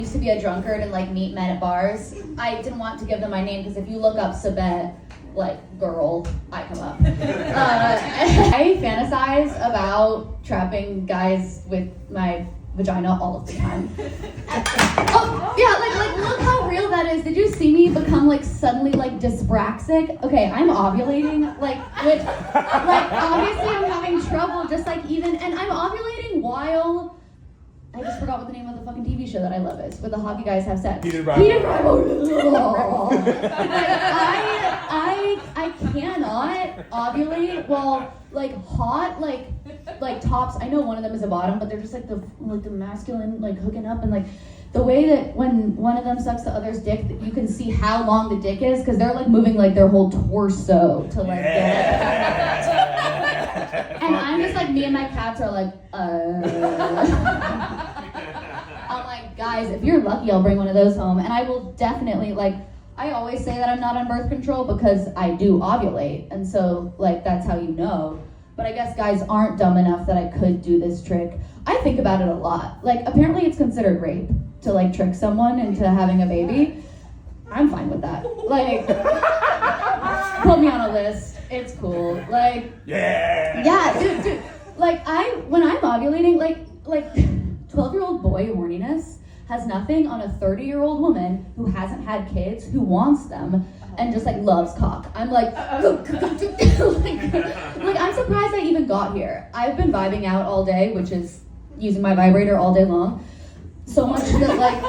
Used to be a drunkard and like meet men at bars. I didn't want to give them my name because if you look up Sabette, like girl, I come up. I fantasize about trapping guys with my vagina all of the time. Oh yeah, like look how real that is. Did you see me become like suddenly like dyspraxic? Okay, I'm ovulating, like obviously I'm having trouble just like even, and I'm ovulating while I just forgot what the name of the fucking TV show that I love is, where the hockey guys have sex. Heated Rivalry. I cannot ovulate while like hot like tops. I know one of them is a bottom, but they're just like the masculine like hooking up, and like the way that when one of them sucks the other's dick, you can see how long the dick is because they're like moving like their whole torso to like get it. And I'm just like, me and my cats are like, I'm like, guys, if you're lucky, I'll bring one of those home. And I will definitely, like, I always say that I'm not on birth control because I do ovulate. And so, like, that's how you know. But I guess guys aren't dumb enough that I could do this trick. I think about it a lot. Like, apparently it's considered rape to, like, trick someone into having a baby. I'm fine with that. Like, put me on a list. It's cool. Like, yeah, dude. Like, when I'm ovulating, like 12-year-old boy horniness has nothing on a 30-year-old woman who hasn't had kids, who wants them, and just like loves cock. I'm like, like I'm surprised I even got here. I've been vibing out all day, which is using my vibrator all day long. So much that like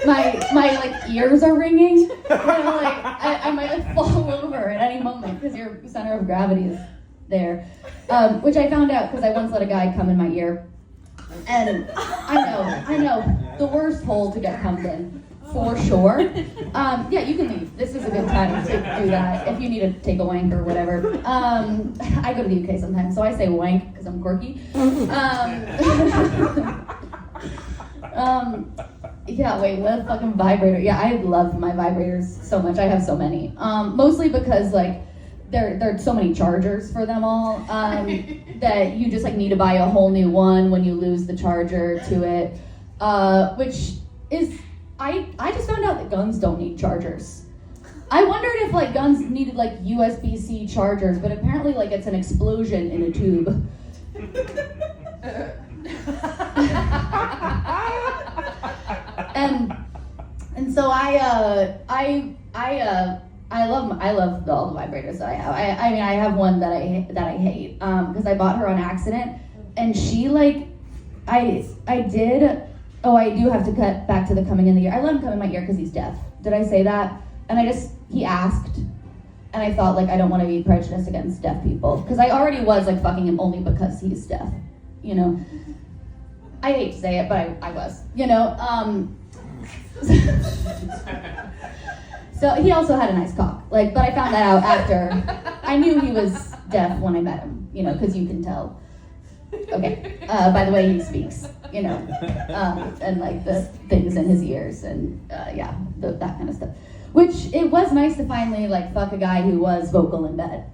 my like ears are ringing. You know, like I might like fall over at any moment because your center of gravity is there. Which I found out because I once let a guy come in my ear. And I know, the worst hole to get cummed in, for sure. Yeah, you can leave. This is a good time to do that if you need to take a wank or whatever. I go to the UK sometimes, so I say wank because I'm quirky. Yeah, wait, what a fucking vibrator. Yeah, I love my vibrators so much. I have so many. Mostly because like there are so many chargers for them all that you just like need to buy a whole new one when you lose the charger to it. Which is, I just found out that guns don't need chargers. I wondered if like guns needed like USB-C chargers, but apparently like it's an explosion in a tube. And so I love all the vibrators that I have. I mean I have one that I hate because I bought her on accident, and she like I do have to cut back to the coming in the ear. I let him come in my ear because he's deaf. Did I say that? And he asked, and I thought like I don't want to be prejudiced against deaf people because I already was like fucking him only because he's deaf. You know, I hate to say it, but I was. You know. So he also had a nice cock, like, but I found that out after. I knew he was deaf when I met him, you know, because you can tell. Okay, by the way he speaks, you know, and like the things in his ears and yeah, that kind of stuff. Which it was nice to finally like fuck a guy who was vocal in bed,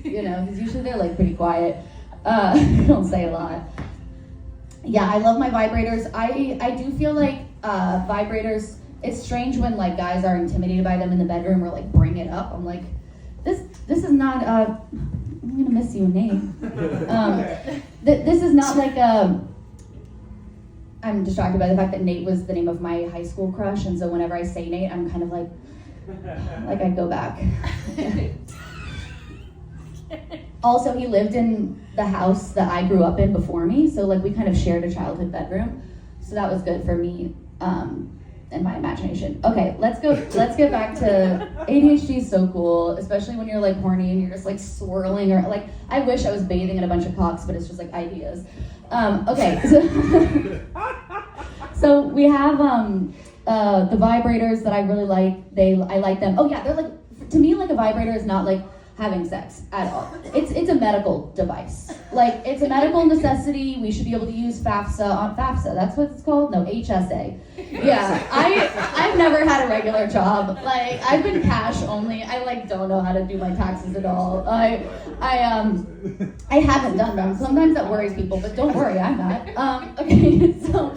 you know, because usually they're like pretty quiet, don't say a lot. Yeah, I love my vibrators. I do feel like vibrators. It's strange when like guys are intimidated by them in the bedroom or like bring it up. I'm like, this is not. I'm gonna miss you, Nate. This is not like a. I'm distracted by the fact that Nate was the name of my high school crush, and so whenever I say Nate, I'm kind of like I go back. Also, he lived in the house that I grew up in before me, so like we kind of shared a childhood bedroom, so that was good for me. And my imagination. Okay, let's get back to ADHD is so cool, especially when you're like horny and you're just like swirling or like I wish I was bathing in a bunch of cocks, but it's just like ideas. Okay, so we have the vibrators that I really like. I like them. Oh yeah, they're like, to me like a vibrator is not like having sex at all. It's a medical device. Like it's a medical necessity. We should be able to use FAFSA on FAFSA. That's what it's called? No, HSA. Yeah, I've never had a regular job. Like I've been cash only. I like don't know how to do my taxes at all. I haven't done them. Sometimes that worries people, but don't worry, I'm not. Okay, so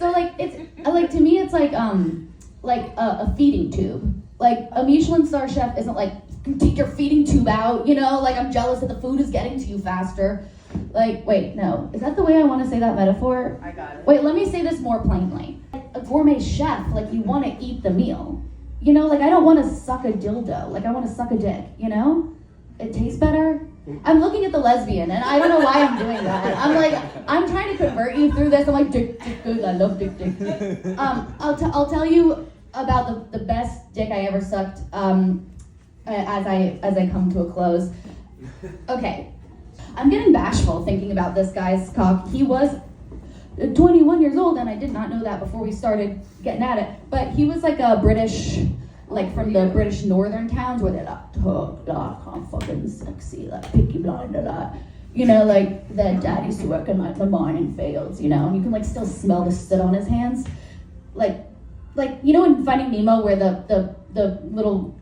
like it's Like to me, it's like a feeding tube. Like a Michelin star chef isn't like, take your feeding tube out, you know? Like I'm jealous that the food is getting to you faster. Like, wait, no. Is that the way I want to say that metaphor? I got it. Wait, let me say this more plainly. Like a gourmet chef, like you want to eat the meal. You know, like I don't want to suck a dildo. Like I want to suck a dick, you know? It tastes better. I'm looking at the lesbian and I don't know why I'm doing that. I'm like, I'm trying to convert you through this. I'm like, dick, good, I love dick. I'll tell you about the best dick I ever sucked as I come to a close. Okay. I'm getting bashful thinking about this guy's cock. He was 21 years old, and I did not know that before we started getting at it. But he was like a British, like from the British northern towns where they're like, oh, God, I'm fucking sexy, like Peaky Blinder, like, you know, like that dad used to work in like the mining fields, you know, and you can like still smell the soot on his hands. Like you know in Finding Nemo where the little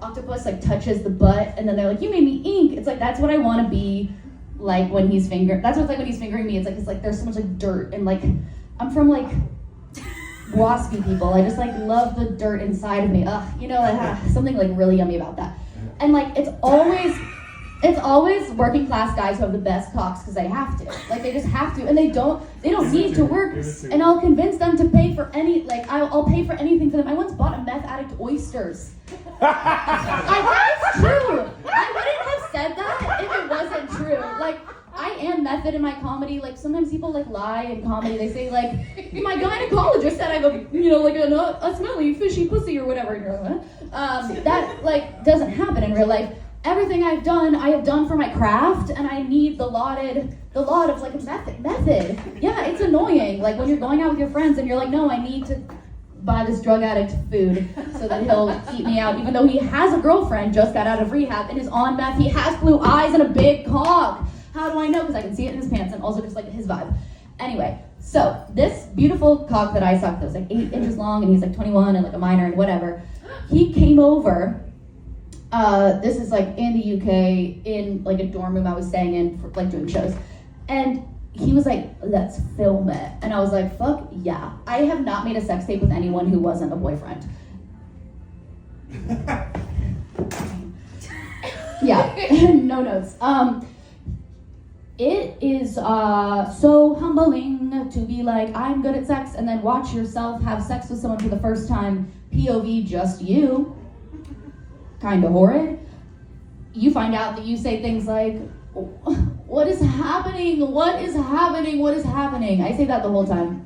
octopus like touches the butt and then they're like, you made me ink. It's like that's what I want to be like when he's fingering. That's what it's like when he's fingering me. It's like there's so much like dirt and like I'm from like waspy people. I just like love the dirt inside of me. Ugh, you know, like, something like really yummy about that. And like it's always working class guys who have the best cocks because they have to. Like they just have to, and they don't need to work. And I'll convince them to pay for I'll pay for anything for them. I once bought a meth addict oysters. I think it's true. I wouldn't have said that if it wasn't true. Like I am method in my comedy. Like sometimes people like lie in comedy. They say like, my gynecologist said I have a smelly fishy pussy or whatever. That like doesn't happen in real life. Everything I have done for my craft, and I need the laud of like a method. Yeah, it's annoying. Like when you're going out with your friends and you're like, no, I need to buy this drug addict food so that he'll eat me out, even though he has a girlfriend, just got out of rehab, and is on meth. He has blue eyes and a big cock. How do I know? Because I can see it in his pants and also just like his vibe. Anyway, so this beautiful cock that I sucked that was like 8 inches long, and he's like 21 and like a minor and whatever. He came over. This is like in the UK, in like a dorm room I was staying in for like doing shows. And he was like, let's film it. And I was like, fuck yeah. I have not made a sex tape with anyone who wasn't a boyfriend. Yeah, no notes. It is so humbling to be like, I'm good at sex, and then watch yourself have sex with someone for the first time, POV just you. Kind of horrid. You find out that you say things like, what is happening? What is happening? What is happening? I say that the whole time.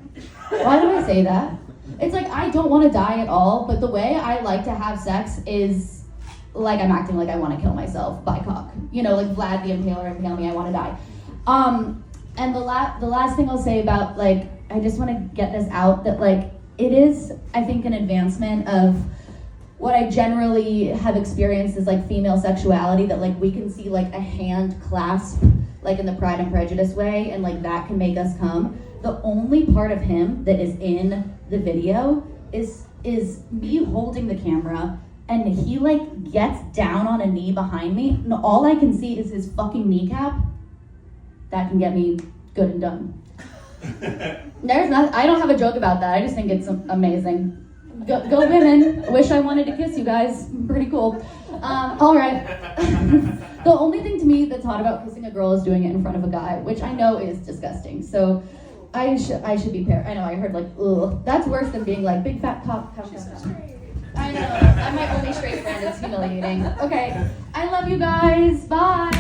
Why do I say that? It's like I don't want to die at all, but the way I like to have sex is like I'm acting like I want to kill myself by cock. You know, like Vlad the Impaler, impale me, I want to die. And the last thing I'll say about like, I just want to get this out that like, it is, I think, an advancement of what I generally have experienced is like female sexuality, that like we can see like a hand clasp like in the Pride and Prejudice way, and like that can make us come. The only part of him that is in the video is me holding the camera, and he like gets down on a knee behind me, and all I can see is his fucking kneecap. That can get me good and done. I don't have a joke about that. I just think it's amazing. Go women. Wish I wanted to kiss you guys. Pretty cool. All right. The only thing to me that's hot about kissing a girl is doing it in front of a guy, which I know is disgusting. So I should be paired. I know, I heard like, ugh. That's worse than being like, big fat cock. I know. I'm my only straight friend. It's humiliating. Okay. I love you guys. Bye.